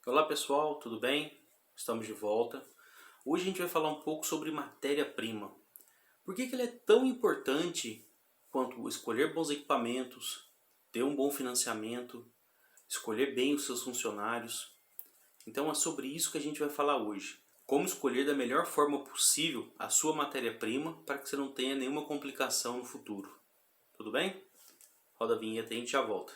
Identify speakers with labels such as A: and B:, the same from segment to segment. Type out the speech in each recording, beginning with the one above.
A: Olá pessoal, tudo bem? Estamos de volta. Hoje a gente vai falar um pouco sobre matéria-prima. Por que ele é tão importante quanto escolher bons equipamentos, ter um bom financiamento, escolher bem os seus funcionários? Então é sobre isso que a gente vai falar hoje. Como escolher da melhor forma possível a sua matéria-prima para que você não tenha nenhuma complicação no futuro. Tudo bem? Roda a vinheta e a gente já volta.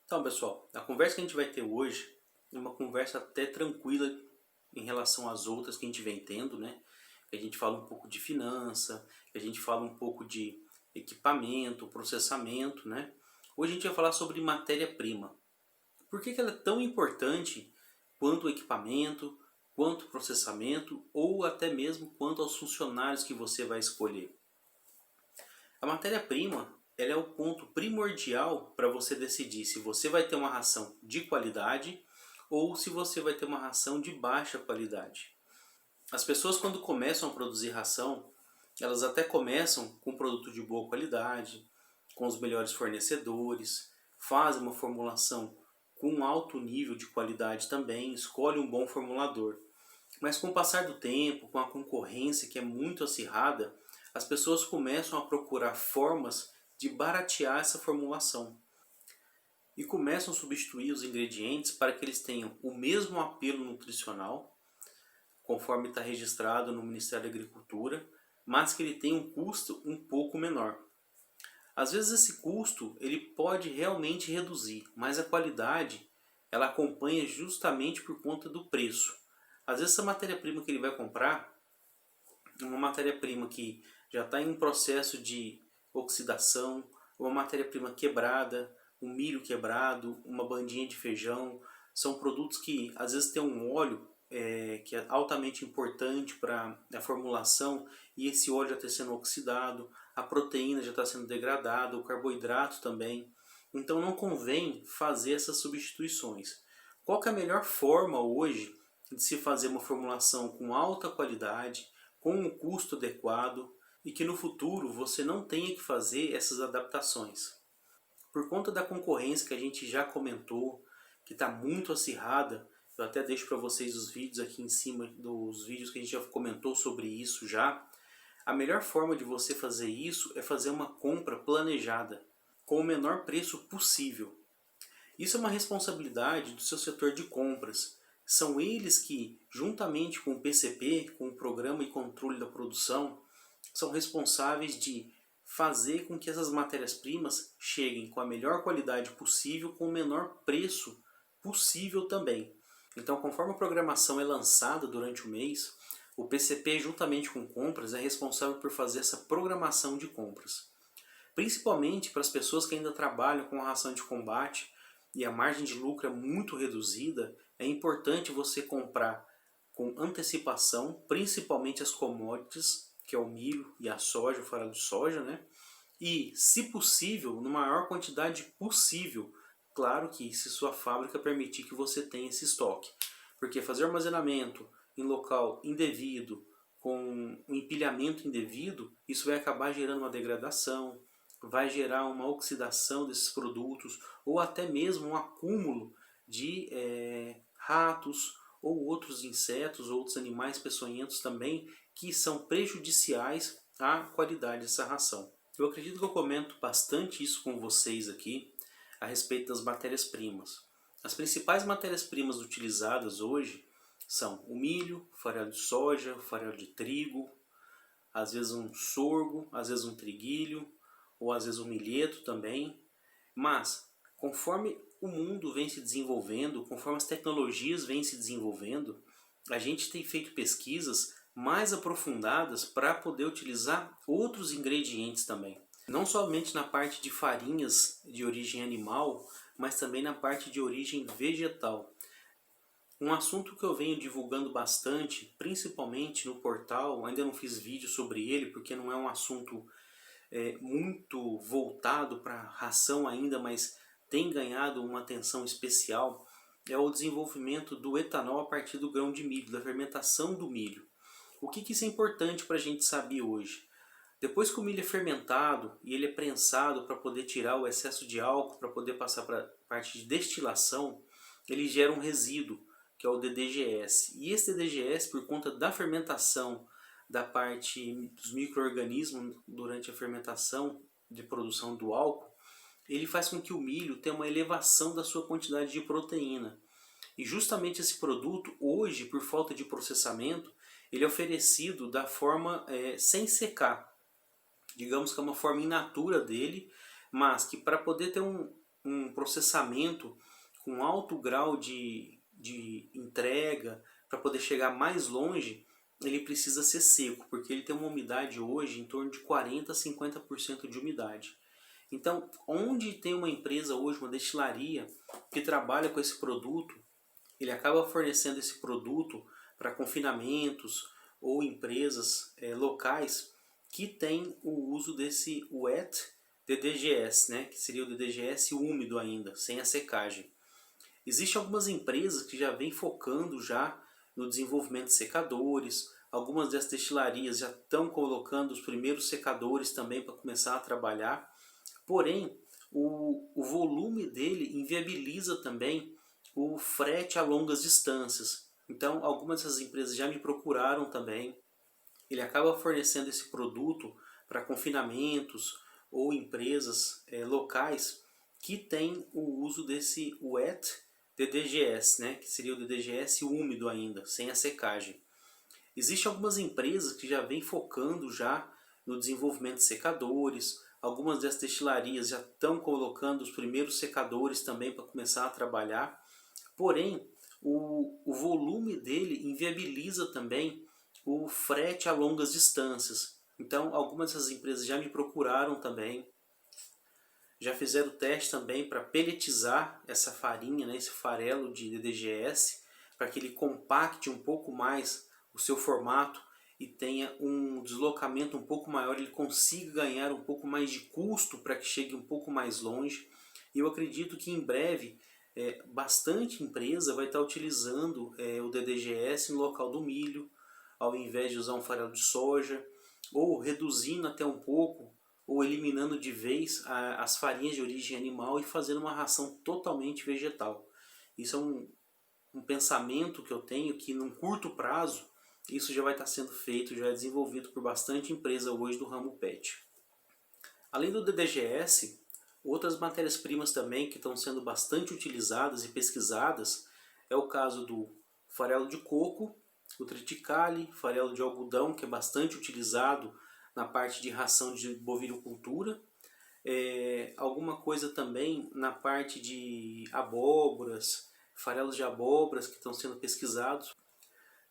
A: Então, pessoal, a conversa que a gente vai ter hoje é uma conversa até tranquila em relação às outras que a gente vem tendo, né? A gente fala um pouco de finança, a gente fala um pouco de equipamento, processamento, né? Hoje a gente vai falar sobre matéria-prima. Por que ela é tão importante quanto o equipamento, quanto o processamento ou até mesmo quanto aos funcionários que você vai escolher? A matéria-prima ela é o ponto primordial para você decidir se você vai ter uma ração de qualidade ou se você vai ter uma ração de baixa qualidade. As pessoas quando começam a produzir ração, elas até começam com produto de boa qualidade, com os melhores fornecedores, fazem uma formulação com alto nível de qualidade também, escolhe um bom formulador. Mas com o passar do tempo, com a concorrência que é muito acirrada, as pessoas começam a procurar formas de baratear essa formulação e começam a substituir os ingredientes para que eles tenham o mesmo apelo nutricional, conforme está registrado no Ministério da Agricultura, mas que ele tenha um custo um pouco menor. Às vezes esse custo ele pode realmente reduzir, mas a qualidade ela acompanha justamente por conta do preço. Às vezes essa matéria-prima que ele vai comprar é uma matéria-prima que já está em um processo de oxidação, uma matéria-prima quebrada, um milho quebrado, uma bandinha de feijão. São produtos que às vezes tem um óleo que é altamente importante para a formulação e esse óleo já está sendo oxidado, a proteína já está sendo degradada, o carboidrato também. Então não convém fazer essas substituições. Qual que é a melhor forma hoje de se fazer uma formulação com alta qualidade, com um custo adequado e que no futuro você não tenha que fazer essas adaptações? Por conta da concorrência que a gente já comentou, que está muito acirrada, eu até deixo para vocês os vídeos aqui em cima dos vídeos que a gente já comentou sobre isso já. A melhor forma de você fazer isso é fazer uma compra planejada, com o menor preço possível. Isso é uma responsabilidade do seu setor de compras. São eles que, juntamente com o PCP, com o Programa e Controle da Produção, são responsáveis de fazer com que essas matérias-primas cheguem com a melhor qualidade possível, com o menor preço possível também. Então, conforme a programação é lançada durante o mês, o PCP, juntamente com compras, é responsável por fazer essa programação de compras. Principalmente para as pessoas que ainda trabalham com a ração de combate e a margem de lucro é muito reduzida, é importante você comprar com antecipação, principalmente as commodities, que é o milho e a soja, o farelo de soja, né? E, se possível, na maior quantidade possível. Claro que se sua fábrica permitir que você tenha esse estoque. Porque fazer armazenamento em local indevido, com um empilhamento indevido, isso vai acabar gerando uma degradação, vai gerar uma oxidação desses produtos, ou até mesmo um acúmulo de ratos, ou outros insetos, ou outros animais peçonhentos também, que são prejudiciais à qualidade dessa ração. Eu acredito que eu comento bastante isso com vocês aqui a respeito das matérias-primas. As principais matérias-primas utilizadas hoje são o milho, o farelo de soja, o farelo de trigo, às vezes um sorgo, às vezes um triguilho, ou às vezes um milheto também. Mas, conforme o mundo vem se desenvolvendo, conforme as tecnologias vêm se desenvolvendo, a gente tem feito pesquisas mais aprofundadas para poder utilizar outros ingredientes também. Não somente na parte de farinhas de origem animal, mas também na parte de origem vegetal. Um assunto que eu venho divulgando bastante, principalmente no portal, ainda não fiz vídeo sobre ele porque não é um assunto muito voltado para ração ainda, mas tem ganhado uma atenção especial, é o desenvolvimento do etanol a partir do grão de milho, da fermentação do milho. O que isso é importante para a gente saber hoje? Depois que o milho é fermentado e ele é prensado para poder tirar o excesso de álcool, para poder passar para a parte de destilação, ele gera um resíduo, que é o DDGS. E esse DDGS, por conta da fermentação, da parte dos micro-organismos durante a fermentação de produção do álcool, ele faz com que o milho tenha uma elevação da sua quantidade de proteína. E justamente esse produto, hoje, por falta de processamento, ele é oferecido da forma sem secar. Digamos que é uma forma in natura dele, mas que para poder ter um processamento com alto grau de entrega, para poder chegar mais longe, ele precisa ser seco, porque ele tem uma umidade hoje em torno de 40 a 50% de umidade. Então, onde tem uma empresa hoje, uma destilaria, que trabalha com esse produto, ele acaba fornecendo esse produto para confinamentos ou empresas locais que tem o uso desse wet DDGS, né, que seria o DDGS úmido ainda, sem a secagem. Existem algumas empresas que já vêm focando já no desenvolvimento de secadores, algumas dessas destilarias já estão colocando os primeiros secadores também para começar a trabalhar, porém o volume dele inviabiliza também o frete a longas distâncias. Então algumas dessas empresas já me procuraram também. Ele acaba fornecendo esse produto para confinamentos ou empresas locais que têm o uso desse wet DDGS, né, que seria o DDGS úmido ainda, sem a secagem. Existem algumas empresas que já vêm focando já no desenvolvimento de secadores, algumas dessas destilarias já estão colocando os primeiros secadores também para começar a trabalhar, porém o volume dele inviabiliza também o frete a longas distâncias. Então algumas dessas empresas já me procuraram também, já fizeram teste também para pelletizar essa farinha, né, esse farelo de DDGS, para que ele compacte um pouco mais o seu formato e tenha um deslocamento um pouco maior, ele consiga ganhar um pouco mais de custo para que chegue um pouco mais longe. E eu acredito que em breve bastante empresa vai estar utilizando o DDGS no local do milho, ao invés de usar um farelo de soja, ou reduzindo até um pouco, ou eliminando de vez as farinhas de origem animal e fazendo uma ração totalmente vegetal. Isso é um pensamento que eu tenho que num curto prazo isso já vai estar sendo feito, já é desenvolvido por bastante empresa hoje do ramo PET. Além do DDGS, outras matérias-primas também que estão sendo bastante utilizadas e pesquisadas é o caso do farelo de coco, o triticale, farelo de algodão, que é bastante utilizado na parte de ração de bovinocultura, alguma coisa também na parte de abóboras, farelos de abóboras que estão sendo pesquisados.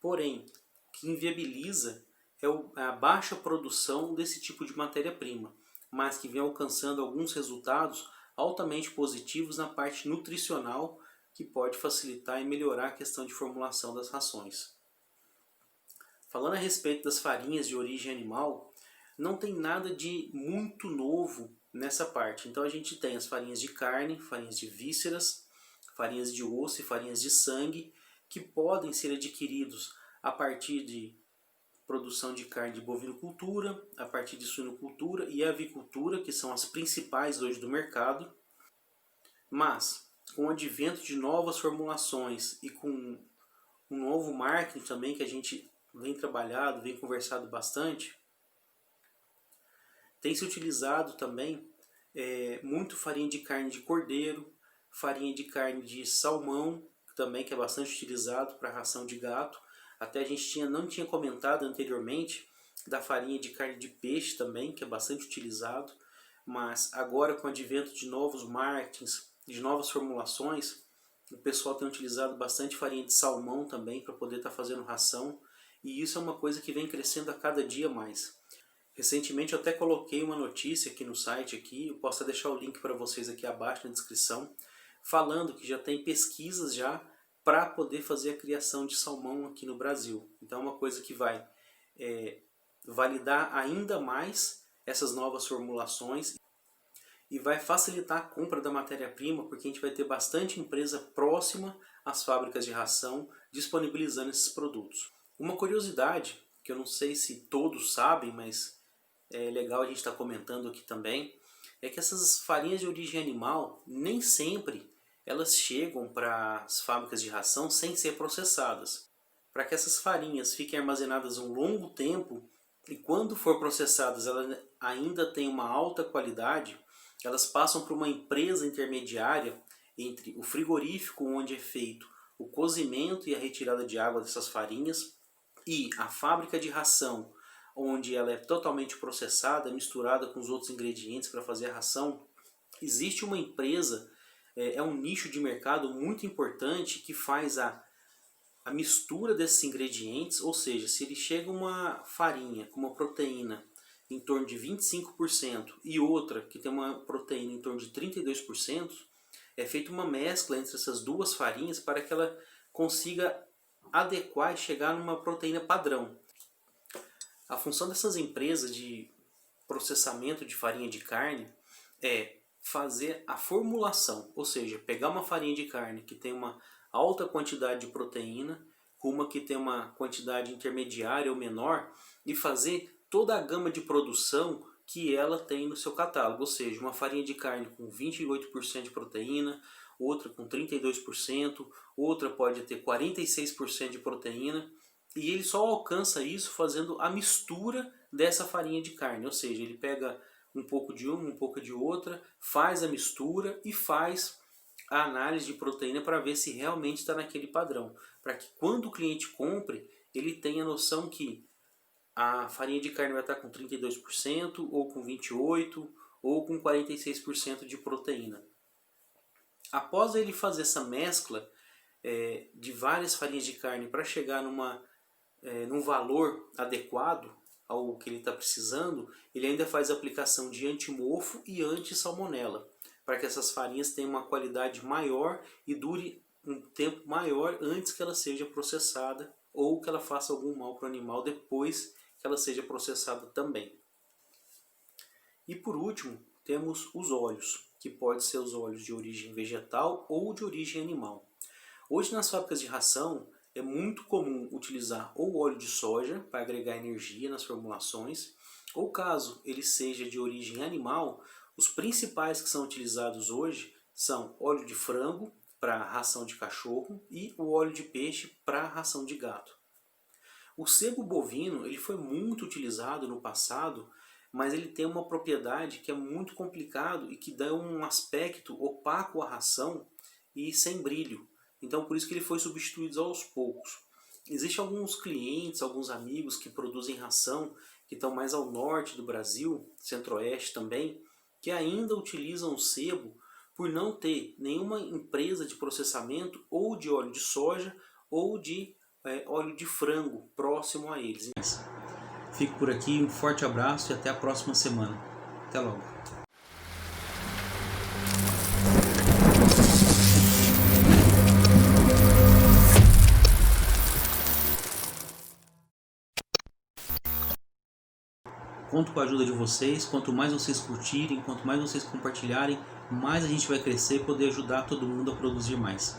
A: Porém, o que inviabiliza é a baixa produção desse tipo de matéria-prima, mas que vem alcançando alguns resultados altamente positivos na parte nutricional, que pode facilitar e melhorar a questão de formulação das rações. Falando a respeito das farinhas de origem animal, não tem nada de muito novo nessa parte. Então a gente tem as farinhas de carne, farinhas de vísceras, farinhas de osso e farinhas de sangue, que podem ser adquiridos a partir de produção de carne de bovinocultura, a partir de suinocultura e avicultura, que são as principais hoje do mercado. Mas, com o advento de novas formulações e com um novo marketing também que a gente vem trabalhado, vem conversado bastante, tem se utilizado também muito farinha de carne de cordeiro, farinha de carne de salmão, também que é bastante utilizado para ração de gato. Até a gente não tinha comentado anteriormente da farinha de carne de peixe também, que é bastante utilizado, mas agora com o advento de novos marketings, de novas formulações, o pessoal tem utilizado bastante farinha de salmão também para poder estar fazendo ração, e isso é uma coisa que vem crescendo a cada dia mais. Recentemente eu até coloquei uma notícia aqui no site, eu posso deixar o link para vocês aqui abaixo na descrição, falando que já tem pesquisas já para poder fazer a criação de salmão aqui no Brasil. Então é uma coisa que vai validar ainda mais essas novas formulações e vai facilitar a compra da matéria-prima, porque a gente vai ter bastante empresa próxima às fábricas de ração disponibilizando esses produtos. Uma curiosidade, que eu não sei se todos sabem, mas é legal a gente estar comentando aqui também, é que essas farinhas de origem animal, nem sempre elas chegam para as fábricas de ração sem ser processadas. Para que essas farinhas fiquem armazenadas um longo tempo e quando for processadas elas ainda têm uma alta qualidade, elas passam por uma empresa intermediária entre o frigorífico onde é feito o cozimento e a retirada de água dessas farinhas e a fábrica de ração, onde ela é totalmente processada, misturada com os outros ingredientes para fazer a ração. Existe uma empresa, é um nicho de mercado muito importante que faz a mistura desses ingredientes, ou seja, se ele chega uma farinha com uma proteína em torno de 25% e outra que tem uma proteína em torno de 32%, é feita uma mescla entre essas duas farinhas para que ela consiga adequar e chegar numa proteína padrão. A função dessas empresas de processamento de farinha de carne é fazer a formulação, ou seja, pegar uma farinha de carne que tem uma alta quantidade de proteína, com uma que tem uma quantidade intermediária ou menor, e fazer toda a gama de produção que ela tem no seu catálogo, ou seja, uma farinha de carne com 28% de proteína, outra com 32%, outra pode ter 46% de proteína, e ele só alcança isso fazendo a mistura dessa farinha de carne, ou seja, ele pega um pouco de uma, um pouco de outra, faz a mistura e faz a análise de proteína para ver se realmente está naquele padrão, para que quando o cliente compre, ele tenha noção que a farinha de carne vai estar com 32%, ou com 28%, ou com 46% de proteína. Após ele fazer essa mescla de várias farinhas de carne para chegar num valor adequado ao que ele está precisando, ele ainda faz a aplicação de antimofo e anti-salmonela, para que essas farinhas tenham uma qualidade maior e dure um tempo maior antes que ela seja processada ou que ela faça algum mal para o animal depois que ela seja processada também. E por último, temos os óleos, que podem ser os óleos de origem vegetal ou de origem animal. Hoje nas fábricas de ração é muito comum utilizar ou óleo de soja para agregar energia nas formulações, ou caso ele seja de origem animal, os principais que são utilizados hoje são óleo de frango para ração de cachorro e o óleo de peixe para ração de gato. O sebo bovino ele foi muito utilizado no passado, mas ele tem uma propriedade que é muito complicado e que dá um aspecto opaco à ração e sem brilho. Então por isso que ele foi substituído aos poucos. Existem alguns clientes, alguns amigos que produzem ração, que estão mais ao norte do Brasil, centro-oeste também, que ainda utilizam o sebo por não ter nenhuma empresa de processamento ou de óleo de soja ou de óleo de frango próximo a eles. Fico por aqui, um forte abraço e até a próxima semana. Até logo. Conto com a ajuda de vocês, quanto mais vocês curtirem, quanto mais vocês compartilharem, mais a gente vai crescer e poder ajudar todo mundo a produzir mais.